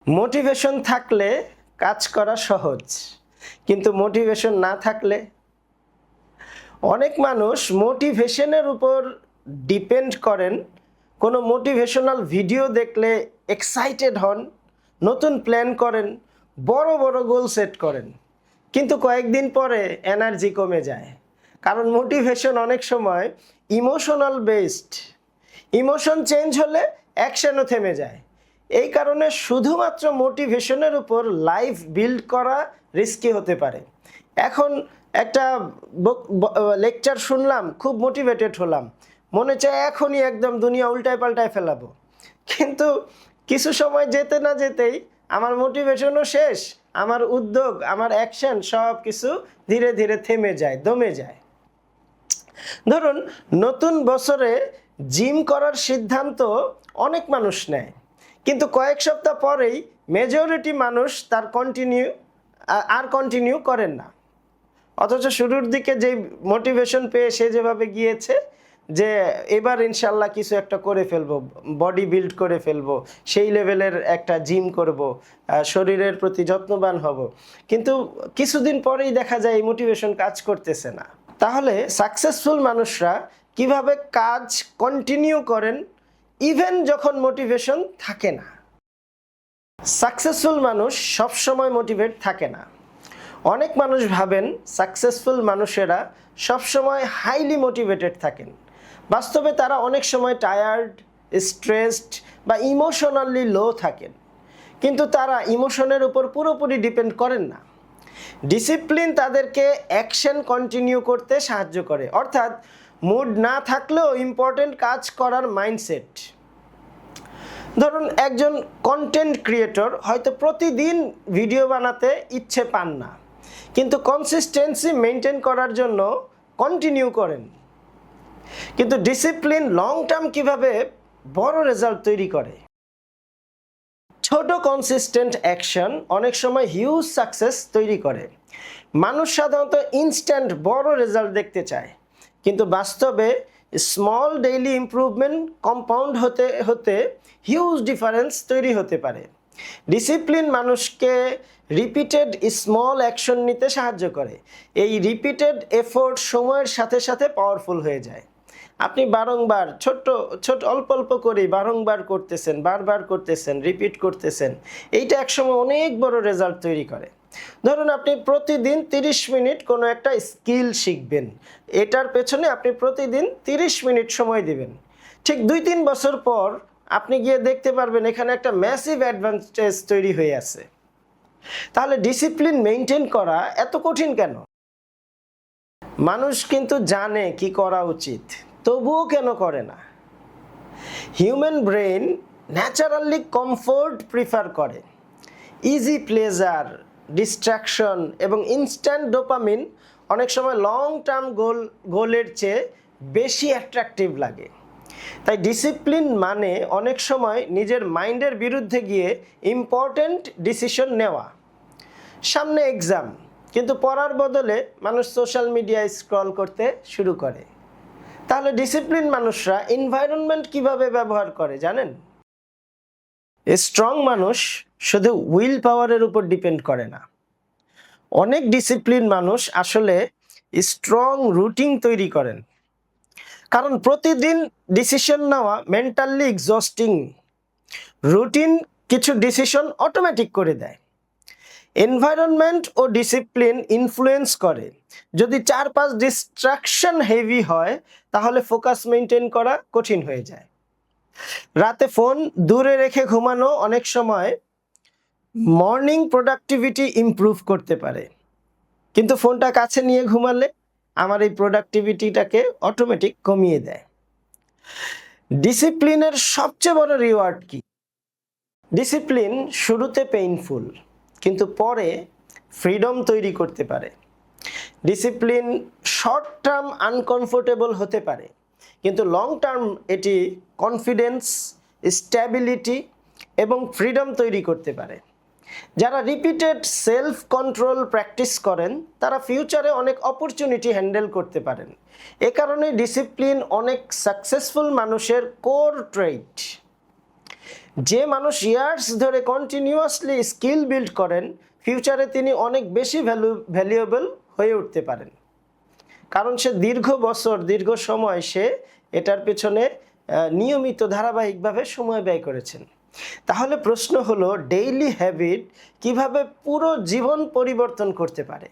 Motivation থাকলে কাজ করা সহজ, কিন্তু মোটিভেশন না থাকলে অনেক মানুষ মোটিভেশনের উপর ডিপেন্ড করেন। কোনো মোটিভেশনাল ভিডিও দেখলে এক্সাইটেড হন, নতুন প্ল্যান করেন, বড় বড় গোল সেট করেন, কিন্তু কয়েকদিন পরে এনার্জি কমে যায়। কারণ মোটিভেশন অনেক সময় ইমোশনাল বেসড, ইমোশন চেঞ্জ হলে অ্যাকশনও থেমে যায়। এই কারণে শুধুমাত্র মোটিভেশনের উপর লাইফ বিল্ড করা রিস্কি হতে পারে। এখন একটা লেকচার শুনলাম, খুব মোটিভেটেড হলাম, মনে চায় এখনই একদম দুনিয়া উল্টায় পাল্টায় ফেলাবো, কিন্তু কিছু সময় যেতে না যেতেই আমার মোটিভেশনও শেষ, আমার উদ্যোগ, আমার অ্যাকশন সব কিছু ধীরে ধীরে থেমে যায়, দমে যায়। ধরুন, নতুন বছরে জিম করার সিদ্ধান্ত অনেক মানুষ নেয়, কিন্তু কয়েক সপ্তাহ পরেই মেজরিটি মানুষ তার কন্টিনিউ করেন না। অথচ শুরুর দিকে যেই মোটিভেশন পেয়ে সে যেভাবে গিয়েছে যে এবার ইনশাল্লাহ কিছু একটা করে ফেলবো, বডি বিল্ড করে ফেলবো, সেই লেভেলের একটা জিম করব, শরীরের প্রতি যত্নবান হব, কিন্তু কিছুদিন পরেই দেখা যায় এই মোটিভেশন কাজ করতেছে না। তাহলে সাকসেসফুল মানুষরা কিভাবে কাজ কন্টিনিউ করেন ইভেন যখন মোটিভেশন থাকে না? সাকসেসফুল মানুষ সবসময় মোটিভেট থাকে না। অনেক মানুষ ভাবেন সাকসেসফুল মানুষেরা সবসময় হাইলি মোটিভেটেড থাকেন। বাস্তবে তারা অনেক সময় টায়ার্ড, স্ট্রেসড বা ইমোশনালি লো থাকেন, কিন্তু তারা ইমোশনের উপর পুরোপুরি ডিপেন্ড করেন না। ডিসিপ্লিন তাদেরকে অ্যাকশন কন্টিনিউ করতে সাহায্য করে, অর্থাৎ মুড না থাকলেও ইম্পর্টেন্ট কাজ করার মাইন্ডসেট। ধরুন, একজন কন্টেন্ট ক্রিয়েটর হয়তো প্রতিদিন ভিডিও বানাতে ইচ্ছে পান না, কিন্তু কনসিস্টেন্সি মেনটেন করার জন্য কন্টিনিউ করেন। কিন্তু ডিসিপ্লিন লং টার্ম কিভাবে বড় রেজাল্ট তৈরি করে? ছোট কনসিস্টেন্ট অ্যাকশন অনেক সময় হিউজ সাকসেস তৈরি করে। মানুষ সাধারণত ইনস্ট্যান্ট বড় রেজাল্ট দেখতে চায়, কিন্তু বাস্তবে স্মল ডেইলি ইমপ্রুভমেন্ট কম্পাউন্ড হতে হতে হিউজ ডিফারেন্স তৈরি হতে পারে। ডিসিপ্লিন মানুষকে রিপিটেড স্মল অ্যাকশন নিতে সাহায্য করে। এই রিপিটেড এফোর্ট সময়ের সাথে সাথে পাওয়ারফুল হয়ে যায়। আপনি বারংবার ছোট ছোট অল্প অল্প করে বারংবার করতেছেন, বারবার করতেছেন, রিপিট করতেছেন, এইটা একসময় অনেক বড় রেজাল্ট তৈরি করে। ধরুন, আপনি প্রতিদিন 30 মিনিট কোনো একটা স্কিল শিখবেন, এটার পেছনে আপনি প্রতিদিন 30 মিনিট সময় দিবেন। ঠিক 2-3 বছর পর আপনি গিয়ে দেখতে পারবেন এখানে একটা ম্যাসিভ অ্যাডভান্টেজ তৈরি হয়ে আছে। তাহলে ডিসিপ্লিন মেনটেন করা এত কঠিন কেন? মানুষ কিন্তু জানে কি করা উচিত, তবুও কেন করে না? Human brain naturally comfort prefer করে। ইজি প্লেজার, ডিস্ট্রাকশন এবং ইনস্ট্যান্ট ডোপামিন অনেক সময় লং টার্ম গোলের চেয়ে বেশি অ্যাট্রাকটিভ লাগে। তাই ডিসিপ্লিন মানে অনেক সময় নিজের মাইন্ডের বিরুদ্ধে গিয়ে ইম্পর্ট্যান্ট ডিসিশন নেওয়া। সামনে এক্সাম, কিন্তু পড়ার বদলে মানুষ সোশ্যাল মিডিয়ায় স্ক্রল করতে শুরু করে। তাহলে ডিসিপ্লিন মানুষরা এনভায়রনমেন্ট কিভাবে ব্যবহার করে জানেন? স্ট্রং মানুষ শুধু উইল পাওয়ারের উপর ডিপেন্ড করে না। অনেক ডিসিপ্লিন মানুষ আসলে স্ট্রং রুটিন তৈরি করেন, কারণ প্রতিদিন ডিসিশন নেওয়া মেন্টালি এক্সস্টিং। রুটিন কিছু ডিসিশন অটোমেটিক করে দেয়। এনভায়রনমেন্ট ও ডিসিপ্লিন ইনফ্লুয়েন্স করে। যদি 4-5 ডিস্ট্রাকশন হেভি হয়, তাহলে ফোকাস মেনটেন করা কঠিন হয়ে যায়। রাতে ফোন দূরে রেখে ঘুমানো অনেক সময় মর্নিং প্রোডাক্টিভিটি ইমপ্রুভ করতে পারে, কিন্তু ফোনটা কাছে নিয়ে ঘুমালে আমার এই প্রোডাক্টিভিটিটাকে অটোমেটিক কমিয়ে দেয়। ডিসিপ্লিনের সবচেয়ে বড় রিওয়ার্ড কি? ডিসিপ্লিন শুরুতে পেইনফুল, কিন্তু পরে ফ্রিডম তৈরি করতে পারে। ডিসিপ্লিন শর্ট টার্ম আনকমফোর্টেবল হতে পারে, কিন্তু লং টার্ম এটি কনফিডেন্স, স্ট্যাবিলিটি এবং ফ্রিডম তৈরি করতে পারে। যারা রিপিটেড সেলফ কন্ট্রোল প্র্যাকটিস করেন তারা ফিউচারে অনেক অপরচুনিটি হ্যান্ডেল করতে পারেন। এ কারণে ডিসিপ্লিন অনেক সাকসেসফুল মানুষের কোর ট্রেইট। যে মানুষ ইয়ার্স ধরে কন্টিনিউয়াসলি স্কিল বিল্ড করেন, ফিউচারে তিনি অনেক বেশি ভ্যালুয়েবল হয়ে উঠতে পারেন, কারণ সে দীর্ঘ বছর দীর্ঘ সময় সে এটার পেছনে নিয়মিত ধারাবাহিকভাবে সময় ব্যয় করেছেন। তাহলে প্রশ্ন হলো, ডেইলি হ্যাবিট কিভাবে পুরো জীবন পরিবর্তন করতে পারে?